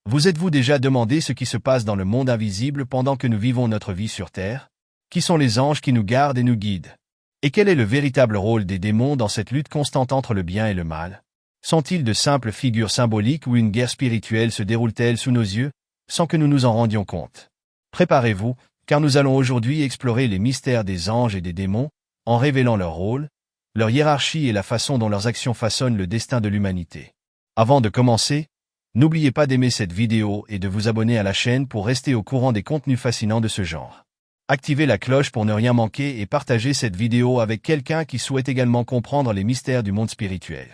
Vous êtes-vous déjà demandé ce qui se passe dans le monde invisible pendant que nous vivons notre vie sur Terre? Qui sont les anges qui nous gardent et nous guident? Et quel est le véritable rôle des démons dans cette lutte constante entre le bien et le mal? Sont-ils de simples figures symboliques ou une guerre spirituelle se déroule-t-elle sous nos yeux, sans que nous nous en rendions compte? Préparez-vous, car nous allons aujourd'hui explorer les mystères des anges et des démons, en révélant leur rôle, leur hiérarchie et la façon dont leurs actions façonnent le destin de l'humanité. Avant de commencer, n'oubliez pas d'aimer cette vidéo et de vous abonner à la chaîne pour rester au courant des contenus fascinants de ce genre. Activez la cloche pour ne rien manquer et partagez cette vidéo avec quelqu'un qui souhaite également comprendre les mystères du monde spirituel.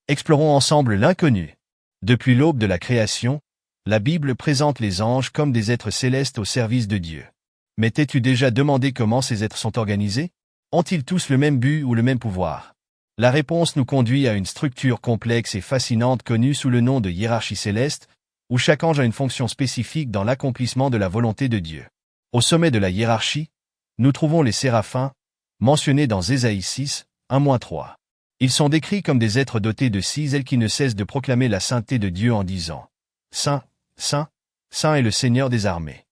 Explorons ensemble l'inconnu. Depuis l'aube de la création, la Bible présente les anges comme des êtres célestes au service de Dieu. Mais t'es-tu déjà demandé comment ces êtres sont organisés? Ont-ils tous le même but ou le même pouvoir? La réponse nous conduit à une structure complexe et fascinante connue sous le nom de hiérarchie céleste, où chaque ange a une fonction spécifique dans l'accomplissement de la volonté de Dieu. Au sommet de la hiérarchie, nous trouvons les séraphins, mentionnés dans Ésaïe 6, 1-3. Ils sont décrits comme des êtres dotés de 6 ailes qui ne cessent de proclamer la sainteté de Dieu en disant « Saint, Saint, Saint est le Seigneur des armées ».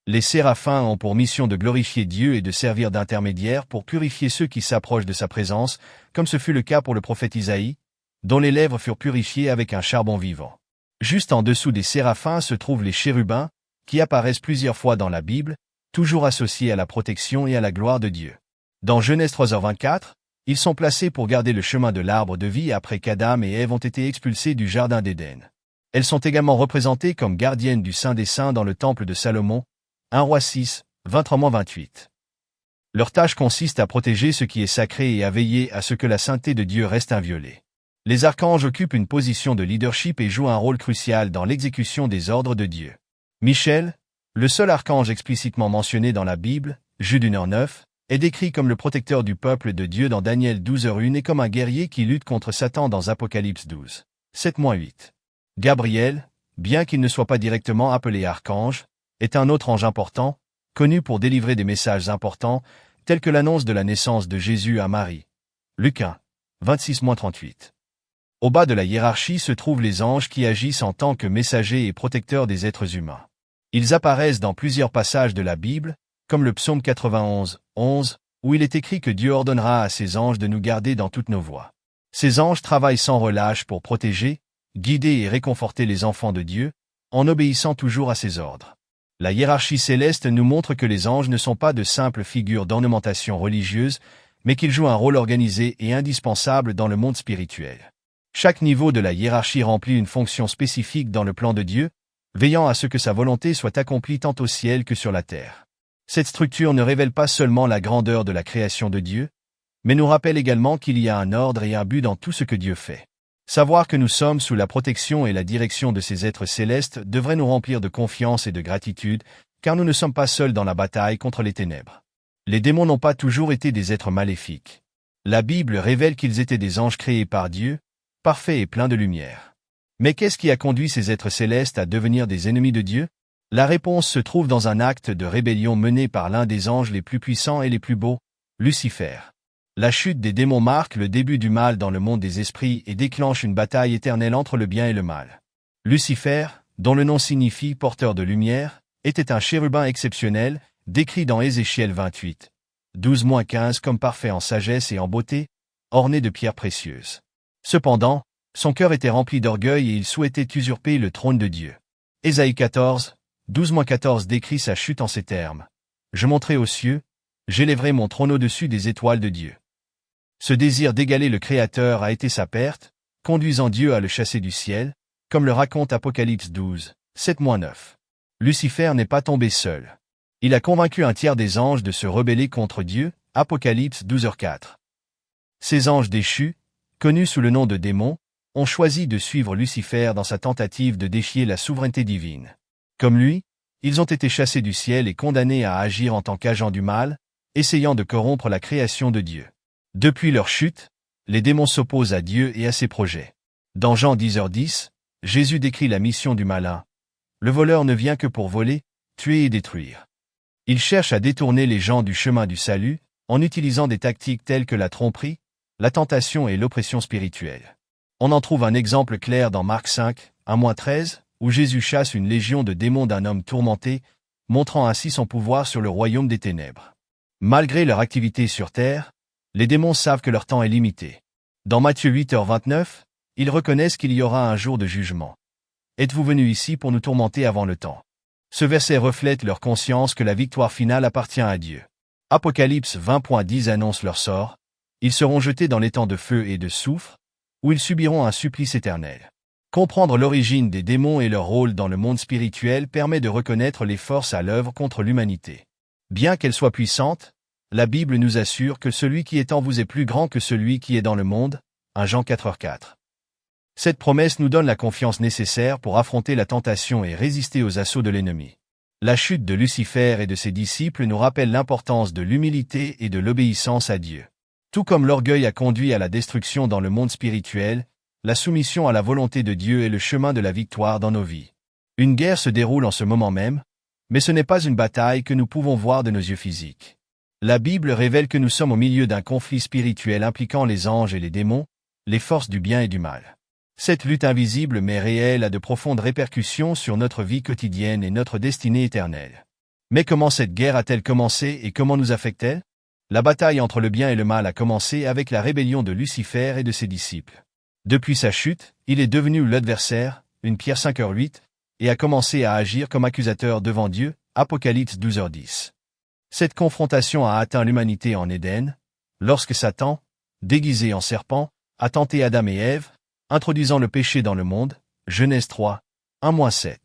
Les séraphins ont pour mission de glorifier Dieu et de servir d'intermédiaire pour purifier ceux qui s'approchent de sa présence, comme ce fut le cas pour le prophète Isaïe, dont les lèvres furent purifiées avec un charbon vivant. Juste en dessous des séraphins se trouvent les chérubins, qui apparaissent plusieurs fois dans la Bible, toujours associés à la protection et à la gloire de Dieu. Dans Genèse 3h24, ils sont placés pour garder le chemin de l'arbre de vie après qu'Adam et Ève ont été expulsés du jardin d'Éden. Elles sont également représentées comme gardiennes du Saint des Saints dans le temple de Salomon, 1 Roi 6, 23-28. Leur tâche consiste à protéger ce qui est sacré et à veiller à ce que la sainteté de Dieu reste inviolée. Les archanges occupent une position de leadership et jouent un rôle crucial dans l'exécution des ordres de Dieu. Michel, le seul archange explicitement mentionné dans la Bible, Jude 1h9, est décrit comme le protecteur du peuple de Dieu dans Daniel 12h1 et comme un guerrier qui lutte contre Satan dans Apocalypse 12, 7-8. Gabriel, bien qu'il ne soit pas directement appelé archange, est un autre ange important, connu pour délivrer des messages importants, tels que l'annonce de la naissance de Jésus à Marie. Luc 1, 26-38. Au bas de la hiérarchie se trouvent les anges qui agissent en tant que messagers et protecteurs des êtres humains. Ils apparaissent dans plusieurs passages de la Bible, comme le psaume 91, 11, où il est écrit que Dieu ordonnera à ses anges de nous garder dans toutes nos voies. Ces anges travaillent sans relâche pour protéger, guider et réconforter les enfants de Dieu, en obéissant toujours à ses ordres. La hiérarchie céleste nous montre que les anges ne sont pas de simples figures d'ornementation religieuse, mais qu'ils jouent un rôle organisé et indispensable dans le monde spirituel. Chaque niveau de la hiérarchie remplit une fonction spécifique dans le plan de Dieu, veillant à ce que sa volonté soit accomplie tant au ciel que sur la terre. Cette structure ne révèle pas seulement la grandeur de la création de Dieu, mais nous rappelle également qu'il y a un ordre et un but dans tout ce que Dieu fait. Savoir que nous sommes sous la protection et la direction de ces êtres célestes devrait nous remplir de confiance et de gratitude, car nous ne sommes pas seuls dans la bataille contre les ténèbres. Les démons n'ont pas toujours été des êtres maléfiques. La Bible révèle qu'ils étaient des anges créés par Dieu, parfaits et pleins de lumière. Mais qu'est-ce qui a conduit ces êtres célestes à devenir des ennemis de Dieu? La réponse se trouve dans un acte de rébellion mené par l'un des anges les plus puissants et les plus beaux, Lucifer. La chute des démons marque le début du mal dans le monde des esprits et déclenche une bataille éternelle entre le bien et le mal. Lucifer, dont le nom signifie porteur de lumière, était un chérubin exceptionnel, décrit dans Ézéchiel 28, 12-15 comme parfait en sagesse et en beauté, orné de pierres précieuses. Cependant, son cœur était rempli d'orgueil et il souhaitait usurper le trône de Dieu. Ésaïe 14, 12-14 décrit sa chute en ces termes. « Je monterai aux cieux, j'élèverai mon trône au-dessus des étoiles de Dieu. » Ce désir d'égaler le Créateur a été sa perte, conduisant Dieu à le chasser du ciel, comme le raconte Apocalypse 12, 7-9. Lucifer n'est pas tombé seul. Il a convaincu un tiers des anges de se rebeller contre Dieu, Apocalypse 12h4. Ces anges déchus, connus sous le nom de démons, ont choisi de suivre Lucifer dans sa tentative de défier la souveraineté divine. Comme lui, ils ont été chassés du ciel et condamnés à agir en tant qu'agents du mal, essayant de corrompre la création de Dieu. Depuis leur chute, les démons s'opposent à Dieu et à ses projets. Dans Jean 10h10, Jésus décrit la mission du malin. Le voleur ne vient que pour voler, tuer et détruire. Il cherche à détourner les gens du chemin du salut, en utilisant des tactiques telles que la tromperie, la tentation et l'oppression spirituelle. On en trouve un exemple clair dans Marc 5, 1-13, où Jésus chasse une légion de démons d'un homme tourmenté, montrant ainsi son pouvoir sur le royaume des ténèbres. Malgré leur activité sur terre, les démons savent que leur temps est limité. Dans Matthieu 8h29, ils reconnaissent qu'il y aura un jour de jugement. Êtes-vous venus ici pour nous tourmenter avant le temps? Ce verset reflète leur conscience que la victoire finale appartient à Dieu. Apocalypse 20.10 annonce leur sort. Ils seront jetés dans l'étang de feu et de soufre, où ils subiront un supplice éternel. Comprendre l'origine des démons et leur rôle dans le monde spirituel permet de reconnaître les forces à l'œuvre contre l'humanité. Bien qu'elles soient puissantes, la Bible nous assure que celui qui est en vous est plus grand que celui qui est dans le monde. 1 Jean 4h4. Cette promesse nous donne la confiance nécessaire pour affronter la tentation et résister aux assauts de l'ennemi. La chute de Lucifer et de ses disciples nous rappelle l'importance de l'humilité et de l'obéissance à Dieu. Tout comme l'orgueil a conduit à la destruction dans le monde spirituel, la soumission à la volonté de Dieu est le chemin de la victoire dans nos vies. Une guerre se déroule en ce moment même, mais ce n'est pas une bataille que nous pouvons voir de nos yeux physiques. La Bible révèle que nous sommes au milieu d'un conflit spirituel impliquant les anges et les démons, les forces du bien et du mal. Cette lutte invisible mais réelle a de profondes répercussions sur notre vie quotidienne et notre destinée éternelle. Mais comment cette guerre a-t-elle commencé et comment nous affecte-t-elle? La bataille entre le bien et le mal a commencé avec la rébellion de Lucifer et de ses disciples. Depuis sa chute, il est devenu l'adversaire, 1 Pierre 5h8, et a commencé à agir comme accusateur devant Dieu, Apocalypse 12h10. Cette confrontation a atteint l'humanité en Éden, lorsque Satan, déguisé en serpent, a tenté Adam et Ève, introduisant le péché dans le monde, Genèse 3, 1-7.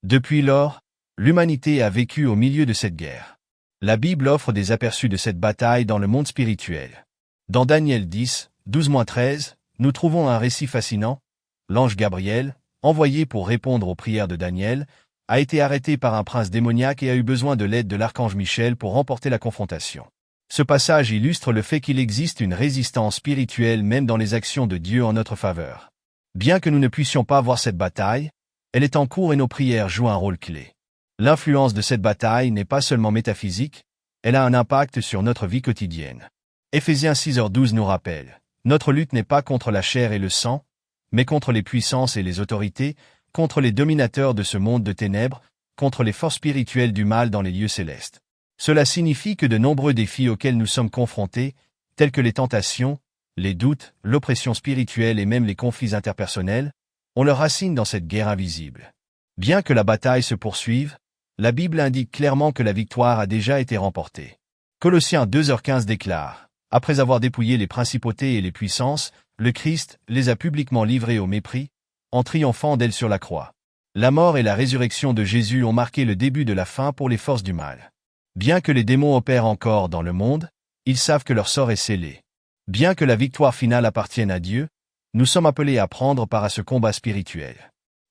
Depuis lors, l'humanité a vécu au milieu de cette guerre. La Bible offre des aperçus de cette bataille dans le monde spirituel. Dans Daniel 10, 12-13, nous trouvons un récit fascinant. L'ange Gabriel, envoyé pour répondre aux prières de Daniel, a été arrêté par un prince démoniaque et a eu besoin de l'aide de l'archange Michel pour remporter la confrontation. Ce passage illustre le fait qu'il existe une résistance spirituelle même dans les actions de Dieu en notre faveur. Bien que nous ne puissions pas voir cette bataille, elle est en cours et nos prières jouent un rôle clé. L'influence de cette bataille n'est pas seulement métaphysique, elle a un impact sur notre vie quotidienne. Éphésiens 6h12 nous rappelle, notre lutte n'est pas contre la chair et le sang, mais contre les puissances et les autorités, contre les dominateurs de ce monde de ténèbres, contre les forces spirituelles du mal dans les lieux célestes. Cela signifie que de nombreux défis auxquels nous sommes confrontés, tels que les tentations, les doutes, l'oppression spirituelle et même les conflits interpersonnels, ont leur racine dans cette guerre invisible. Bien que la bataille se poursuive, la Bible indique clairement que la victoire a déjà été remportée. Colossiens 2h15 déclare, « Après avoir dépouillé les principautés et les puissances, le Christ les a publiquement livrées au mépris, en triomphant d'elles sur la croix. » La mort et la résurrection de Jésus ont marqué le début de la fin pour les forces du mal. Bien que les démons opèrent encore dans le monde, ils savent que leur sort est scellé. Bien que la victoire finale appartienne à Dieu, nous sommes appelés à prendre part à ce combat spirituel.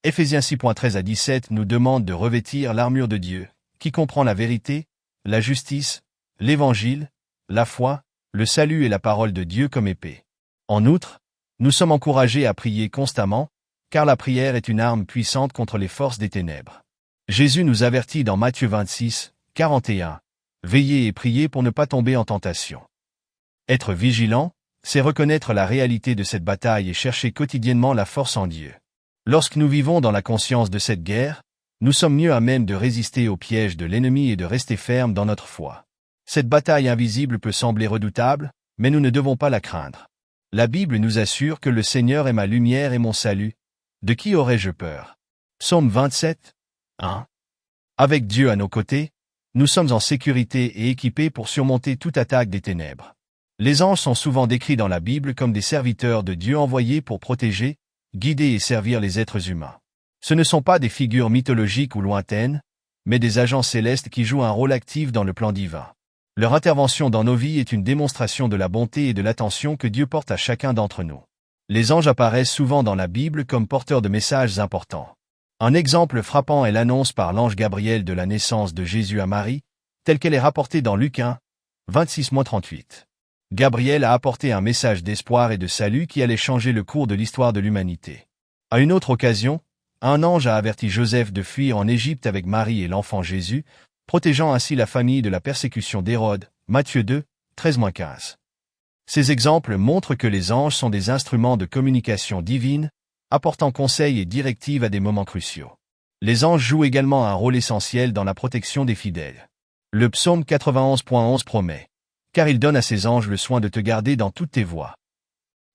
Éphésiens 6.13-17 nous demande de revêtir l'armure de Dieu, qui comprend la vérité, la justice, l'évangile, la foi, le salut et la parole de Dieu comme épée. En outre, nous sommes encouragés à prier constamment, car la prière est une arme puissante contre les forces des ténèbres. Jésus nous avertit dans Matthieu 26, 41. Veillez et priez pour ne pas tomber en tentation. Être vigilant, c'est reconnaître la réalité de cette bataille et chercher quotidiennement la force en Dieu. Lorsque nous vivons dans la conscience de cette guerre, nous sommes mieux à même de résister aux pièges de l'ennemi et de rester fermes dans notre foi. Cette bataille invisible peut sembler redoutable, mais nous ne devons pas la craindre. La Bible nous assure que le Seigneur est ma lumière et mon salut. De qui aurais-je peur? Psaume 27, 1. Avec Dieu à nos côtés, nous sommes en sécurité et équipés pour surmonter toute attaque des ténèbres. Les anges sont souvent décrits dans la Bible comme des serviteurs de Dieu envoyés pour protéger, guider et servir les êtres humains. Ce ne sont pas des figures mythologiques ou lointaines, mais des agents célestes qui jouent un rôle actif dans le plan divin. Leur intervention dans nos vies est une démonstration de la bonté et de l'attention que Dieu porte à chacun d'entre nous. Les anges apparaissent souvent dans la Bible comme porteurs de messages importants. Un exemple frappant est l'annonce par l'ange Gabriel de la naissance de Jésus à Marie, telle qu'elle est rapportée dans Luc 1, 26-38. Gabriel a apporté un message d'espoir et de salut qui allait changer le cours de l'histoire de l'humanité. À une autre occasion, un ange a averti Joseph de fuir en Égypte avec Marie et l'enfant Jésus, protégeant ainsi la famille de la persécution d'Hérode, Matthieu 2, 13-15. Ces exemples montrent que les anges sont des instruments de communication divine, apportant conseils et directives à des moments cruciaux. Les anges jouent également un rôle essentiel dans la protection des fidèles. Le psaume 91.11 promet « Car il donne à ses anges le soin de te garder dans toutes tes voies ».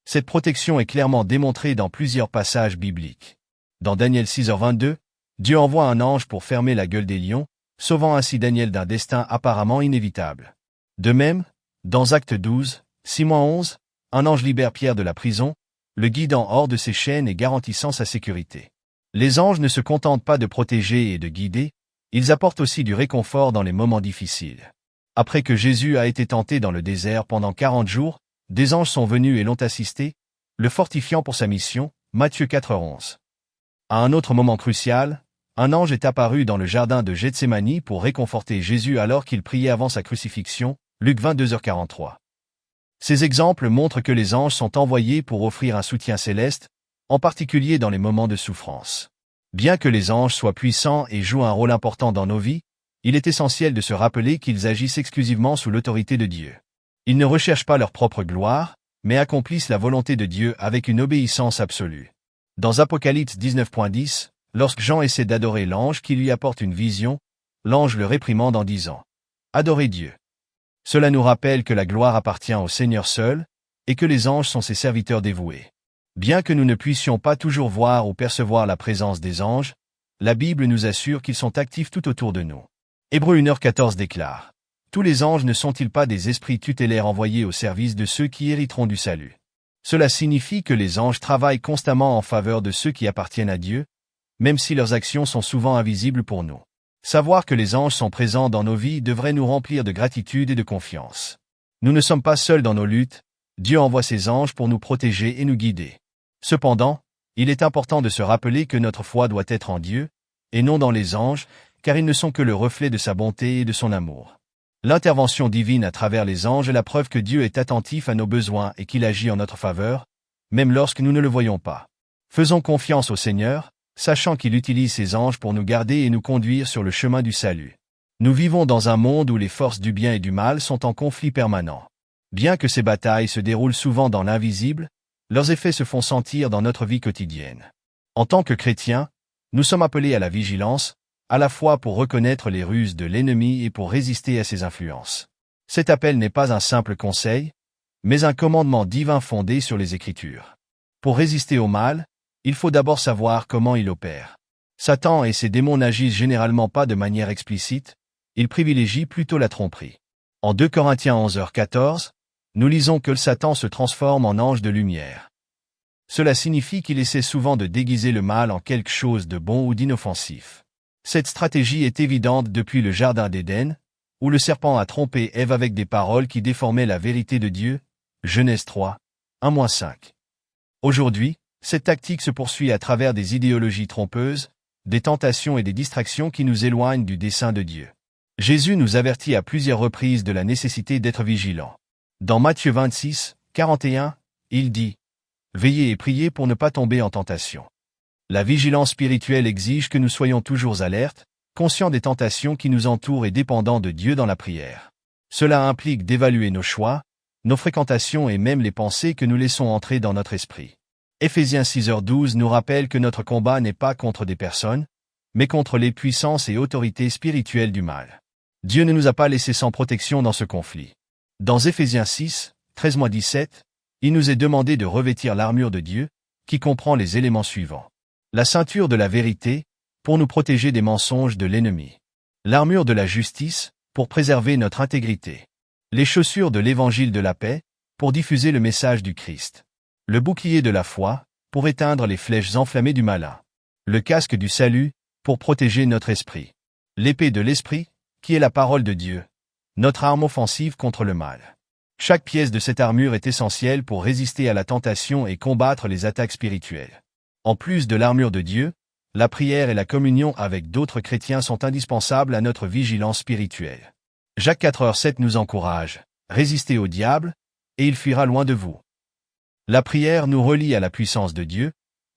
Cette protection est clairement démontrée dans plusieurs passages bibliques. Dans Daniel 6h22, Dieu envoie un ange pour fermer la gueule des lions, sauvant ainsi Daniel d'un destin apparemment inévitable. De même, dans Actes 12, 6-11, un ange libère Pierre de la prison, le guidant hors de ses chaînes et garantissant sa sécurité. Les anges ne se contentent pas de protéger et de guider, ils apportent aussi du réconfort dans les moments difficiles. Après que Jésus a été tenté dans le désert pendant 40 jours, des anges sont venus et l'ont assisté, le fortifiant pour sa mission, Matthieu 4:11. À un autre moment crucial, un ange est apparu dans le jardin de Gethsémani pour réconforter Jésus alors qu'il priait avant sa crucifixion, Luc 22h43. Ces exemples montrent que les anges sont envoyés pour offrir un soutien céleste, en particulier dans les moments de souffrance. Bien que les anges soient puissants et jouent un rôle important dans nos vies, il est essentiel de se rappeler qu'ils agissent exclusivement sous l'autorité de Dieu. Ils ne recherchent pas leur propre gloire, mais accomplissent la volonté de Dieu avec une obéissance absolue. Dans Apocalypse 19.10, lorsque Jean essaie d'adorer l'ange qui lui apporte une vision, l'ange le réprimande en disant « Adorez Dieu ». Cela nous rappelle que la gloire appartient au Seigneur seul, et que les anges sont ses serviteurs dévoués. Bien que nous ne puissions pas toujours voir ou percevoir la présence des anges, la Bible nous assure qu'ils sont actifs tout autour de nous. Hébreux 1h14 déclare « Tous les anges ne sont-ils pas des esprits tutélaires envoyés au service de ceux qui hériteront du salut ?» Cela signifie que les anges travaillent constamment en faveur de ceux qui appartiennent à Dieu, même si leurs actions sont souvent invisibles pour nous. Savoir que les anges sont présents dans nos vies devrait nous remplir de gratitude et de confiance. Nous ne sommes pas seuls dans nos luttes, Dieu envoie ses anges pour nous protéger et nous guider. Cependant, il est important de se rappeler que notre foi doit être en Dieu, et non dans les anges, car ils ne sont que le reflet de sa bonté et de son amour. L'intervention divine à travers les anges est la preuve que Dieu est attentif à nos besoins et qu'il agit en notre faveur, même lorsque nous ne le voyons pas. Faisons confiance au Seigneur, sachant qu'il utilise ses anges pour nous garder et nous conduire sur le chemin du salut. Nous vivons dans un monde où les forces du bien et du mal sont en conflit permanent. Bien que ces batailles se déroulent souvent dans l'invisible, leurs effets se font sentir dans notre vie quotidienne. En tant que chrétiens, nous sommes appelés à la vigilance, à la fois pour reconnaître les ruses de l'ennemi et pour résister à ses influences. Cet appel n'est pas un simple conseil, mais un commandement divin fondé sur les Écritures. Pour résister au mal, il faut d'abord savoir comment il opère. Satan et ses démons n'agissent généralement pas de manière explicite, ils privilégient plutôt la tromperie. En 2 Corinthiens 11h14, nous lisons que le Satan se transforme en ange de lumière. Cela signifie qu'il essaie souvent de déguiser le mal en quelque chose de bon ou d'inoffensif. Cette stratégie est évidente depuis le Jardin d'Éden, où le serpent a trompé Ève avec des paroles qui déformaient la vérité de Dieu, Genèse 3, 1-5. Aujourd'hui, cette tactique se poursuit à travers des idéologies trompeuses, des tentations et des distractions qui nous éloignent du dessein de Dieu. Jésus nous avertit à plusieurs reprises de la nécessité d'être vigilants. Dans Matthieu 26, 41, il dit « Veillez et priez pour ne pas tomber en tentation ». La vigilance spirituelle exige que nous soyons toujours alertes, conscients des tentations qui nous entourent et dépendants de Dieu dans la prière. Cela implique d'évaluer nos choix, nos fréquentations et même les pensées que nous laissons entrer dans notre esprit. Éphésiens 6h12 nous rappelle que notre combat n'est pas contre des personnes, mais contre les puissances et autorités spirituelles du mal. Dieu ne nous a pas laissés sans protection dans ce conflit. Dans Éphésiens 6, 13-17, il nous est demandé de revêtir l'armure de Dieu, qui comprend les éléments suivants. La ceinture de la vérité, pour nous protéger des mensonges de l'ennemi. L'armure de la justice, pour préserver notre intégrité. Les chaussures de l'évangile de la paix, pour diffuser le message du Christ. Le bouclier de la foi, pour éteindre les flèches enflammées du malin. Le casque du salut, pour protéger notre esprit. L'épée de l'esprit, qui est la parole de Dieu. Notre arme offensive contre le mal. Chaque pièce de cette armure est essentielle pour résister à la tentation et combattre les attaques spirituelles. En plus de l'armure de Dieu, la prière et la communion avec d'autres chrétiens sont indispensables à notre vigilance spirituelle. Jacques 4h7 nous encourage, résistez au diable, et il fuira loin de vous. La prière nous relie à la puissance de Dieu,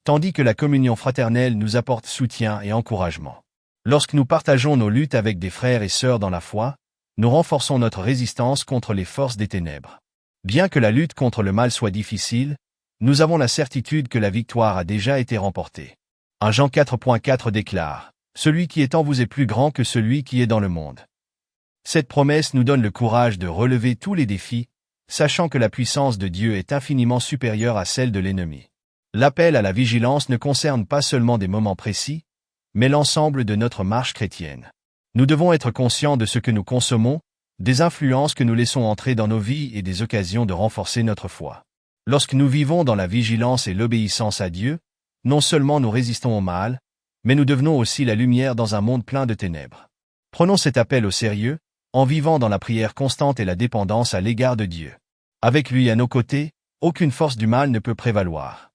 tandis que la communion fraternelle nous apporte soutien et encouragement. Lorsque nous partageons nos luttes avec des frères et sœurs dans la foi, nous renforçons notre résistance contre les forces des ténèbres. Bien que la lutte contre le mal soit difficile, nous avons la certitude que la victoire a déjà été remportée. 1 Jean 4.4 déclare, « Celui qui est en vous est plus grand que celui qui est dans le monde. » Cette promesse nous donne le courage de relever tous les défis, sachant que la puissance de Dieu est infiniment supérieure à celle de l'ennemi. L'appel à la vigilance ne concerne pas seulement des moments précis, mais l'ensemble de notre marche chrétienne. Nous devons être conscients de ce que nous consommons, des influences que nous laissons entrer dans nos vies et des occasions de renforcer notre foi. Lorsque nous vivons dans la vigilance et l'obéissance à Dieu, non seulement nous résistons au mal, mais nous devenons aussi la lumière dans un monde plein de ténèbres. Prenons cet appel au sérieux, en vivant dans la prière constante et la dépendance à l'égard de Dieu. Avec lui à nos côtés, aucune force du mal ne peut prévaloir.